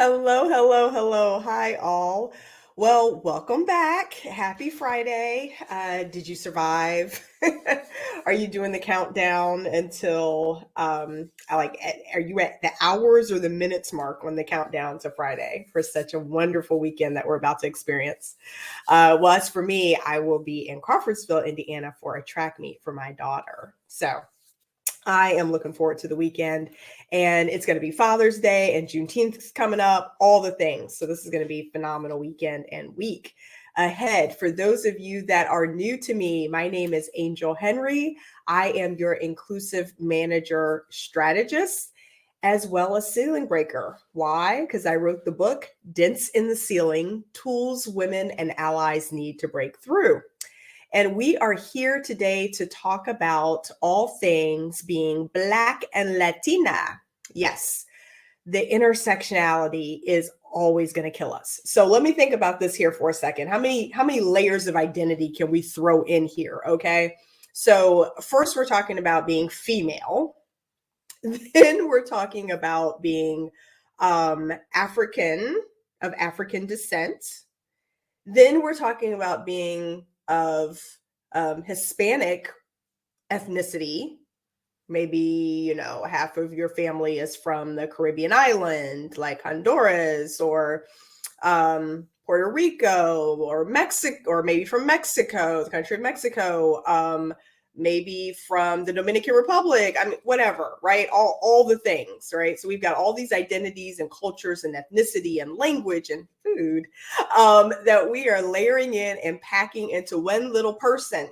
Hello, hello, hello. Hi, all. Well, welcome back. Happy Friday. Did you survive? Are you doing the countdown until, are you at the hours or the minutes mark on the countdown to Friday for such a wonderful weekend that we're about to experience? Well, as for me, I will be in Crawfordsville, Indiana for a track meet for my daughter. So, I am looking forward to the weekend, and it's going to be Father's Day and Juneteenth is coming up, all the things. So this is going to be a phenomenal weekend and week ahead. For those of you that are new to me, my name is Angel Henry. I am your inclusive manager strategist as well as ceiling breaker. Why? Because I wrote the book, Dents in the Ceiling: Tools Women and Allies Need to Break Through. And we are here today to talk about all things being Black and Latina. Yes, the intersectionality is always going to kill us. So let me think about this here for a second. How many layers of identity can we throw in here? Okay. So first we're talking about being female. Then we're talking about being African, of African descent. Then we're talking about being of Hispanic ethnicity. Maybe, half of your family is from the Caribbean island, like Honduras or Puerto Rico or Mexico, or maybe from Mexico, the country of Mexico, maybe from the Dominican Republic. I mean, whatever, right? All the things, right? So we've got all these identities and cultures and ethnicity and language and food that we are layering in and packing into one little person.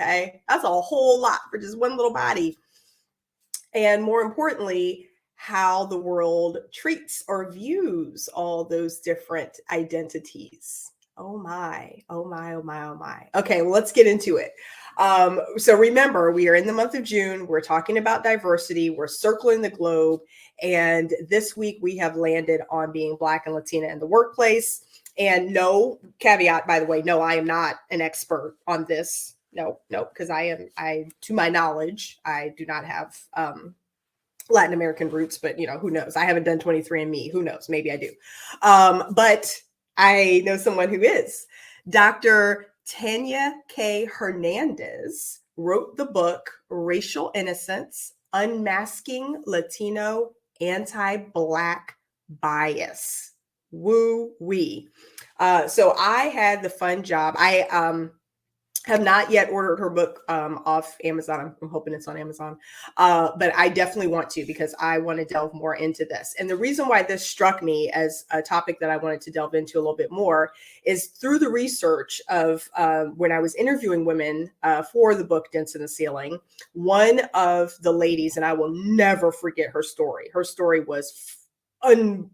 Okay, that's a whole lot for just one little body. And more importantly, how the world treats or views all those different identities. Oh my, oh my, oh my, oh my. Okay, well, let's get into it. So remember, we are in the month of June. We're talking about diversity. We're circling the globe. And this week we have landed on being Black and Latina in the workplace. And no, caveat, by the way, no, I am not an expert on this. No, because to my knowledge, I do not have Latin American roots, but who knows? I haven't done 23andMe. Who knows? Maybe I do. But I know someone who is. Dr. Tanya K. Hernandez wrote the book, Racial Innocence: Unmasking Latino Anti-Black Bias. Woo-wee. So I had the fun job. I have not yet ordered her book off Amazon. I'm hoping it's on Amazon. But I definitely want to, because I want to delve more into this. And the reason why this struck me as a topic that I wanted to delve into a little bit more is through the research of when I was interviewing women for the book Dents in the Ceiling. One of the ladies, and I will never forget her story. Her story was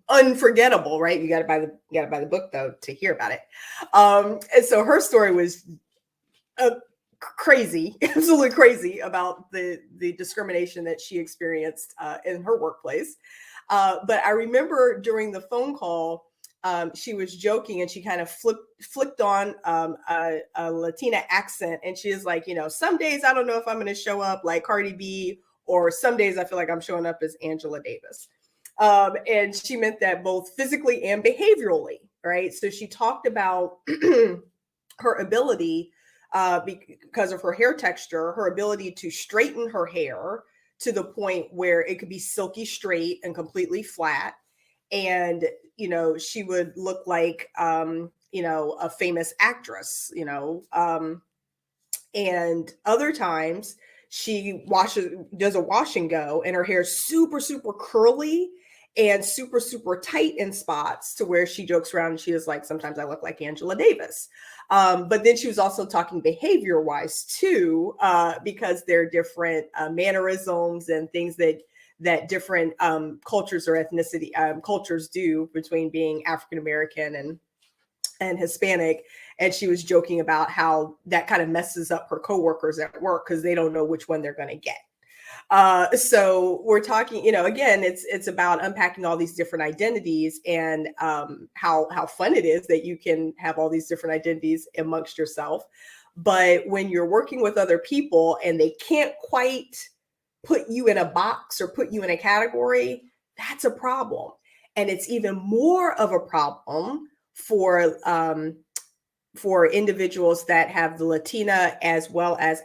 unforgettable, right? You got to buy the book though to hear about it. And so her story was crazy, absolutely crazy about the discrimination that she experienced in her workplace. But I remember during the phone call, she was joking and she kind of flicked on a Latina accent, and she is like, some days I don't know if I'm going to show up like Cardi B, or some days I feel like I'm showing up as Angela Davis. And she meant that both physically and behaviorally, right? So she talked about her ability, because of her hair texture, her ability to straighten her hair to the point where it could be silky straight and completely flat. And, she would look like, a famous actress, and other times she does a wash and go, and her hair is super, super curly and super, super tight in spots, to where she jokes around and she is like, sometimes I look like Angela Davis. But then she was also talking behavior wise too, because there are different mannerisms and things that different cultures or ethnicity cultures do between being African American and Hispanic. And she was joking about how that kind of messes up her coworkers at work, because they don't know which one they're going to get. So we're talking, again, it's about unpacking all these different identities, and how fun it is that you can have all these different identities amongst yourself. But when you're working with other people and they can't quite put you in a box or put you in a category, that's a problem. And it's even more of a problem for individuals that have the Latina as well as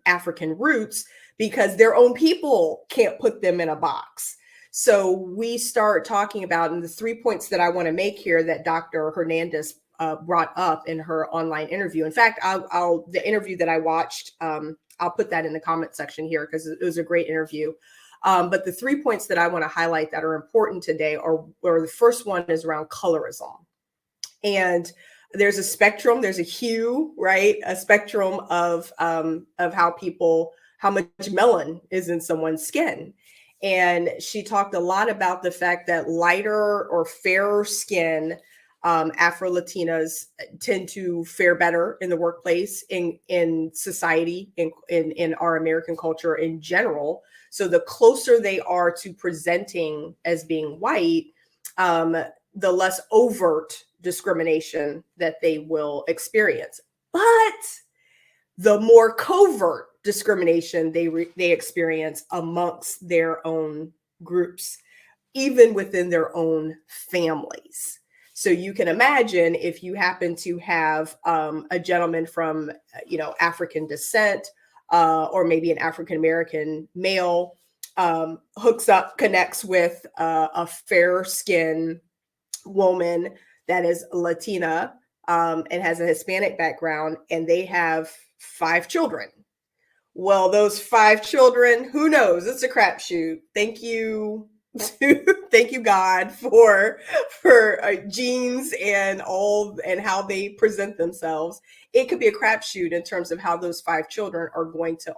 African roots, because their own people can't put them in a box. So we start talking about, and the 3 points that I want to make here that Dr. Hernandez brought up in her online interview. In fact, the interview that I watched, I'll put that in the comment section here because it was a great interview. But the 3 points that I want to highlight that are important today are, or the first one is around colorism. And there's a spectrum, there's a hue, right? A spectrum of how much melanin is in someone's skin. And she talked a lot about the fact that lighter or fairer skin Afro-Latinas tend to fare better in the workplace, in society, in our American culture in general. So the closer they are to presenting as being white, the less overt discrimination that they will experience. But the more covert discrimination they experience amongst their own groups, even within their own families. So you can imagine if you happen to have a gentleman from, African descent, or maybe an African-American male, connects with a fair skin woman that is Latina, and has a Hispanic background, and they have 5 children. Well, those 5 children, who knows? It's a crapshoot. Thank you. Thank you, God, for genes and how they present themselves. It could be a crapshoot in terms of how those 5 children are going to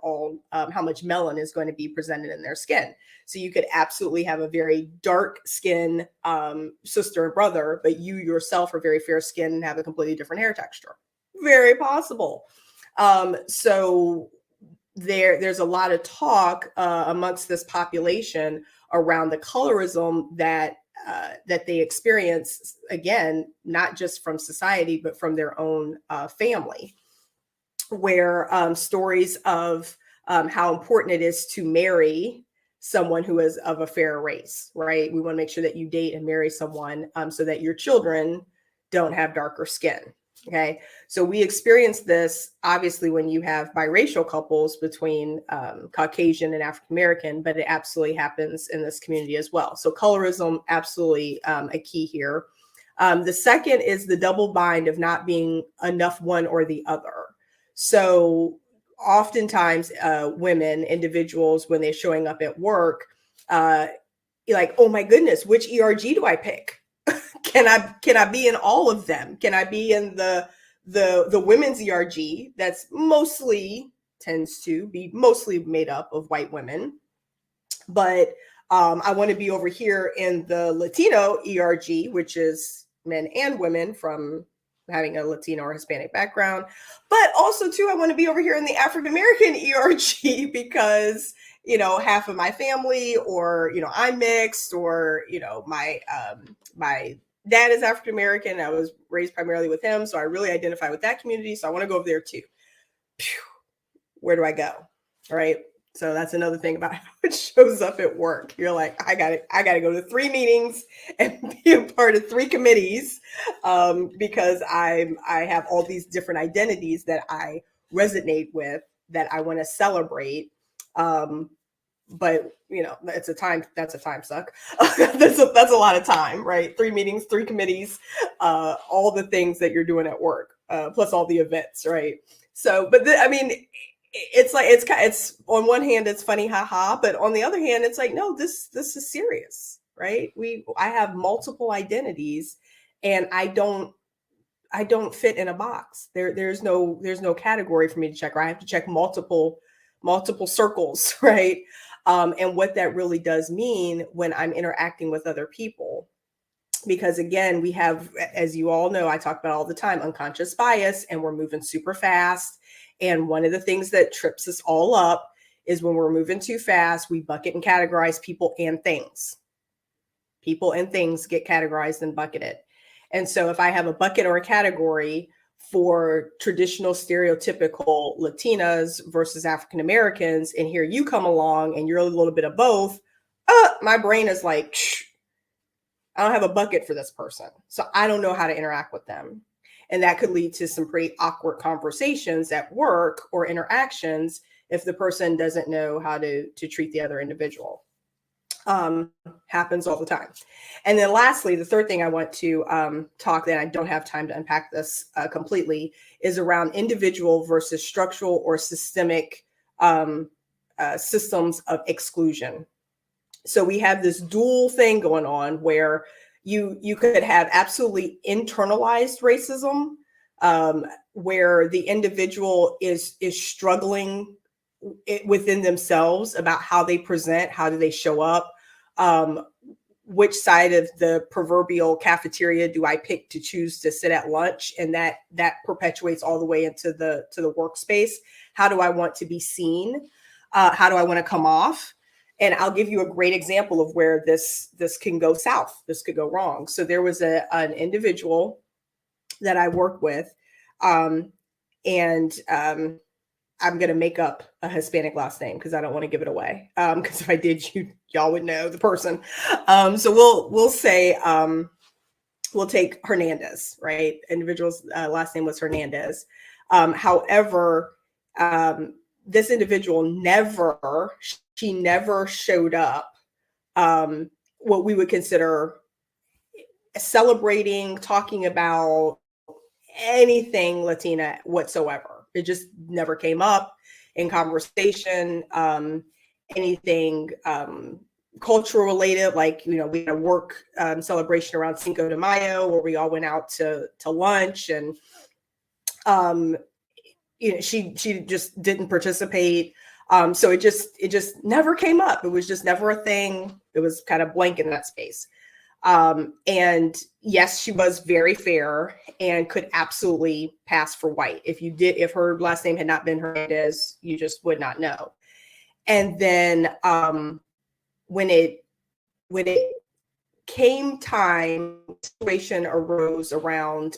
how much melanin is going to be presented in their skin. So you could absolutely have a very dark skin sister and brother, but you yourself are very fair skinned and have a completely different hair texture. Very possible. So there's a lot of talk amongst this population around the colorism that they experience, again, not just from society, but from their own family, where stories of how important it is to marry someone who is of a fair race, right? We want to make sure that you date and marry someone so that your children don't have darker skin. Okay, so we experience this obviously when you have biracial couples between Caucasian and African American, but it absolutely happens in this community as well. So colorism, absolutely a key here. The second is the double bind of not being enough one or the other. So oftentimes women, individuals, when they're showing up at work, you're like, oh my goodness, which ERG do I pick? Can I be in all of them? Can I be in the women's ERG that's tends to be mostly made up of white women, but I want to be over here in the Latino ERG, which is men and women from having a Latino or Hispanic background, but also too, I want to be over here in the African American ERG because half of my family, or I'm mixed, or my dad is African American. I was raised primarily with him, so I really identify with that community. So I want to go over there too. Where do I go? All right. So that's another thing about how it shows up at work. You're like, I gotta go to 3 meetings and be a part of 3 committees because I have all these different identities that I resonate with, that I want to celebrate. But that's a time suck. that's a lot of time, right? 3 meetings, 3 committees, all the things that you're doing at work, plus all the events, right? So, but it's like, it's on one hand, it's funny, haha, but on the other hand, it's like, no, this is serious, right? I have multiple identities, and I don't fit in a box. There's no category for me to check, or I have to check multiple circles, right? And what that really does mean when I'm interacting with other people. Because again, we have, as you all know, I talk about all the time, unconscious bias, and we're moving super fast. And one of the things that trips us all up is when we're moving too fast, we bucket and categorize people and things. People and things get categorized and bucketed. And so if I have a bucket or a category for traditional stereotypical Latinas versus African Americans, and here you come along and you're a little bit of both, my brain is like, I don't have a bucket for this person. So I don't know how to interact with them. And that could lead to some pretty awkward conversations at work or interactions if the person doesn't know how to treat the other individual. Happens all the time. And then lastly, the third thing I want to talk, that I don't have time to unpack this completely, is around individual versus structural or systemic systems of exclusion. So we have this dual thing going on where you could have absolutely internalized racism, where the individual is struggling within themselves about how they present, how do they show up, which side of the proverbial cafeteria do I pick to choose to sit at lunch, and that perpetuates all the way into the workspace. How do I want to be seen? How do I want to come off? And I'll give you a great example of where this can go south. This could go wrong. So there was an individual that I worked with, and I'm going to make up a Hispanic last name because I don't want to give it away. Because if I did, y'all would know the person. So we'll say, we'll take Hernandez, right? Individual's last name was Hernandez. However, this individual never showed up what we would consider celebrating, talking about anything Latina whatsoever. It just never came up in conversation. Anything cultural related, like, we had a work celebration around Cinco de Mayo where we all went out to lunch, and she just didn't participate. So it just never came up. It was just never a thing. It was kind of blank in that space. And yes, she was very fair and could absolutely pass for white. If her last name had not been Hernandez, you just would not know. And then when it came time, situation arose around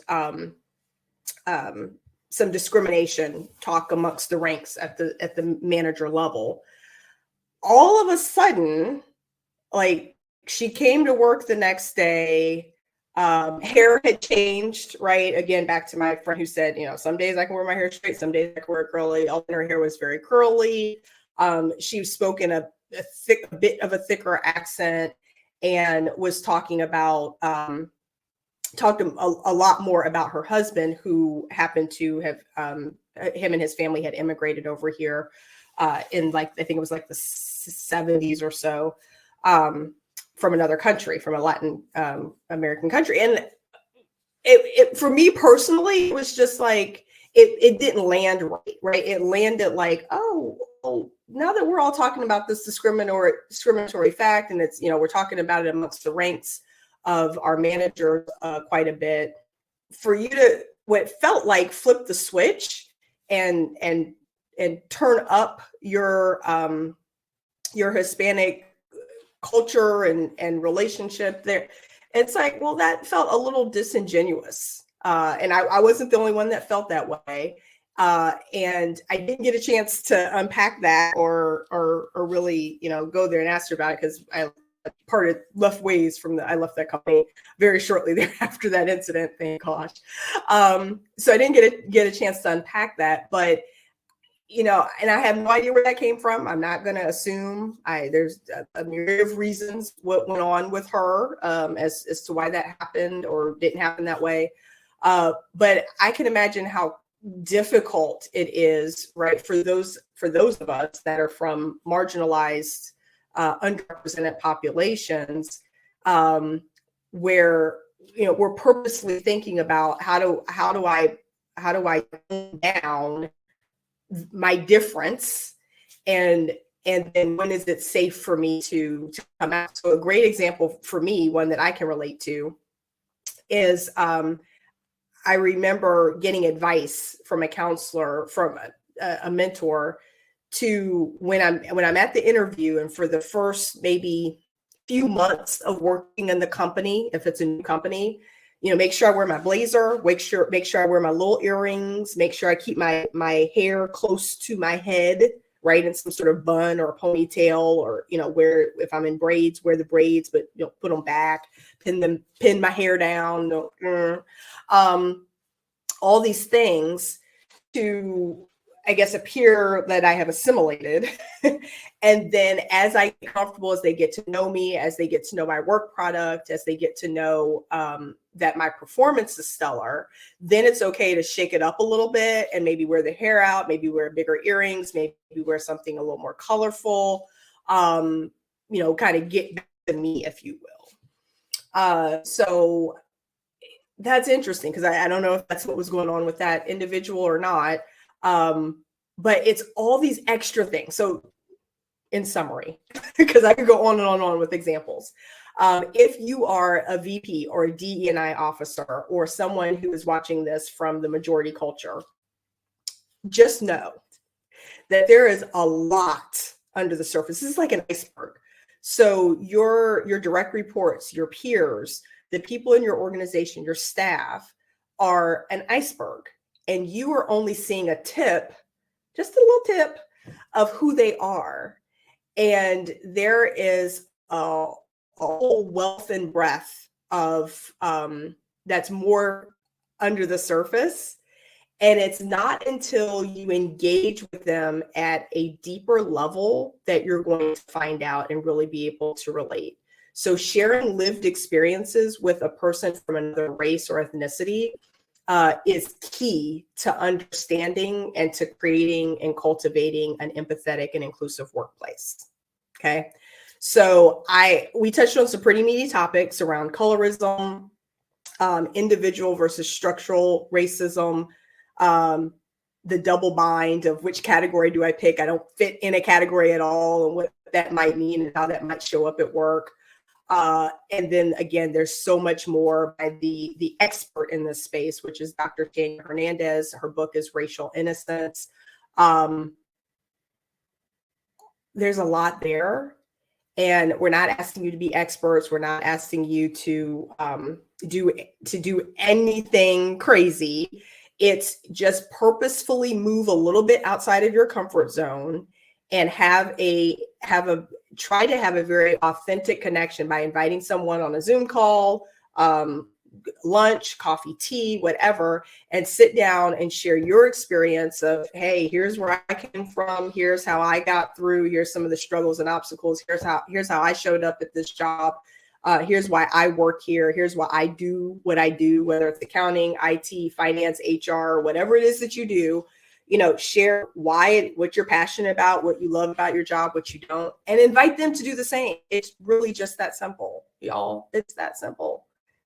some discrimination talk amongst the ranks at the manager level. All of a sudden, like, she came to work the next day. Hair had changed, right? Again, back to my friend who said, some days I can wear my hair straight, some days I can wear it curly. All her hair was very curly. She spoke in a bit of a thicker accent, and was talking about talked a lot more about her husband, who happened to have him and his family had immigrated over here in, like, I think it was like the 70s or so, from another country, from a Latin American country. And it for me personally, it was just like, it didn't land right. It landed like, oh, now that we're all talking about this discriminatory fact, and it's, we're talking about it amongst the ranks of our managers quite a bit, for you to, what felt like, flip the switch and turn up your Hispanic culture and relationship there. It's like, well, that felt a little disingenuous. And I wasn't the only one that felt that way. And I didn't get a chance to unpack that or really, go there and ask her about it, because I left ways I left that company very shortly thereafter that incident, thank gosh. So I didn't get a chance to unpack that, but and I have no idea where that came from. I'm not going to assume. There's a myriad of reasons what went on with her as to why that happened or didn't happen that way. But I can imagine how difficult it is, right, for those of us that are from marginalized, underrepresented populations, where we're purposely thinking about how do I tone down my difference, and then when is it safe for me to come out. So a great example for me, one that I can relate to, is I remember getting advice from a counselor, from a mentor, to when I'm at the interview, and for the first maybe few months of working in the company, if it's a new company, make sure I wear my blazer, make sure I wear my little earrings, make sure I keep my hair close to my head, right? In some sort of bun or a ponytail, or, where, if I'm in braids, wear the braids, but put them back, pin my hair down, all these things to, I guess, appear that I have assimilated. And then as I get comfortable, as they get to know me, as they get to know my work product, as they get to know that my performance is stellar, then it's okay to shake it up a little bit and maybe wear the hair out, maybe wear bigger earrings, maybe wear something a little more colorful, kind of get back to me, if you will. So that's interesting, because I don't know if that's what was going on with that individual or not. But it's all these extra things. So in summary, because I could go on and on and on with examples. If you are a VP or a DE&I officer, or someone who is watching this from the majority culture, just know that there is a lot under the surface. This is like an iceberg. So your direct reports, your peers, the people in your organization, your staff, are an iceberg, and you are only seeing a tip, just a little tip, of who they are. And there is a whole wealth and breadth of that's more under the surface. And it's not until you engage with them at a deeper level that you're going to find out and really be able to relate. So sharing lived experiences with a person from another race or ethnicity is key to understanding and to creating and cultivating an empathetic and inclusive workplace. Okay. So we touched on some pretty meaty topics around colorism, individual versus structural racism, the double bind of which category do I pick? I don't fit in a category at all, and what that might mean and how that might show up at work. And then again, there's so much more by the expert in this space, which is Dr. Tanya Hernandez. Her book is Racial Innocence. There's a lot there, and we're not asking you to be experts. We're not asking you to do anything crazy. It's just purposefully move a little bit outside of your comfort zone and try to have a very authentic connection by inviting someone on a Zoom call, lunch, coffee, tea, whatever, and sit down and share your experience of, hey, here's where I came from. Here's how I got through. Here's some of the struggles and obstacles. Here's how I showed up at this job. Here's why I work here. Here's why I do what I do, whether it's accounting, IT, finance, HR, whatever it is that you do. Share what you're passionate about, what you love about your job, what you don't, and invite them to do the same. It's really just that simple, y'all. It's that simple.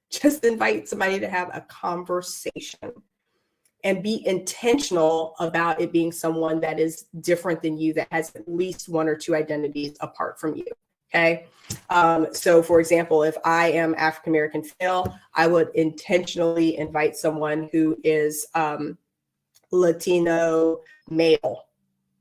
Just invite somebody to have a conversation and be intentional about it being someone that is different than you, that has at least one or two identities apart from you. Okay. So for example, if I am African-American female, I would intentionally invite someone who is Latino male,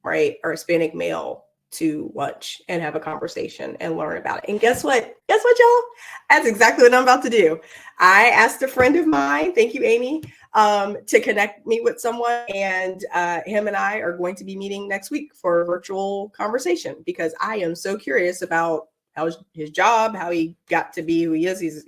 right? Or Hispanic male to lunch and have a conversation and learn about it. And guess what? Y'all? That's exactly what I'm about to do. I asked a friend of mine, thank you, Amy, to connect me with someone, and him and I are going to be meeting next week for a virtual conversation, because I am so curious about how his job, how he got to be who he is. He's,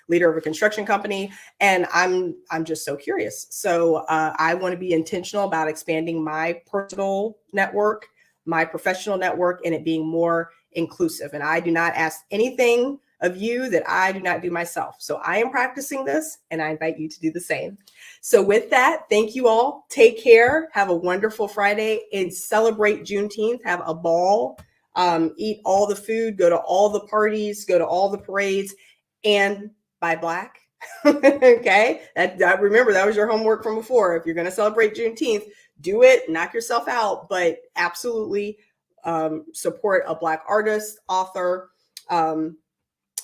leader of a construction company, and I'm just so curious. So I want to be intentional about expanding my personal network, my professional network, and it being more inclusive. And I do not ask anything of you that I do not do myself. So I am practicing this, and I invite you to do the same. So with that, thank you all. Take care. Have a wonderful Friday, and celebrate Juneteenth. Have a ball. Eat all the food. Go to all the parties. Go to all the parades, and buy Black. Okay. Remember, that was your homework from before. If you're going to celebrate Juneteenth, do it, knock yourself out, but absolutely support a Black artist, author,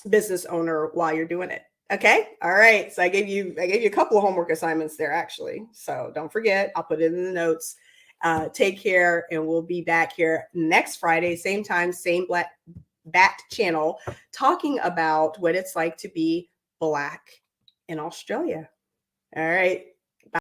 business owner while you're doing it. Okay. All right. So I gave you a couple of homework assignments there, actually. So don't forget, I'll put it in the notes. Take care, and we'll be back here next Friday, same time, same Bat channel, talking about what it's like to be Black in Australia. All right.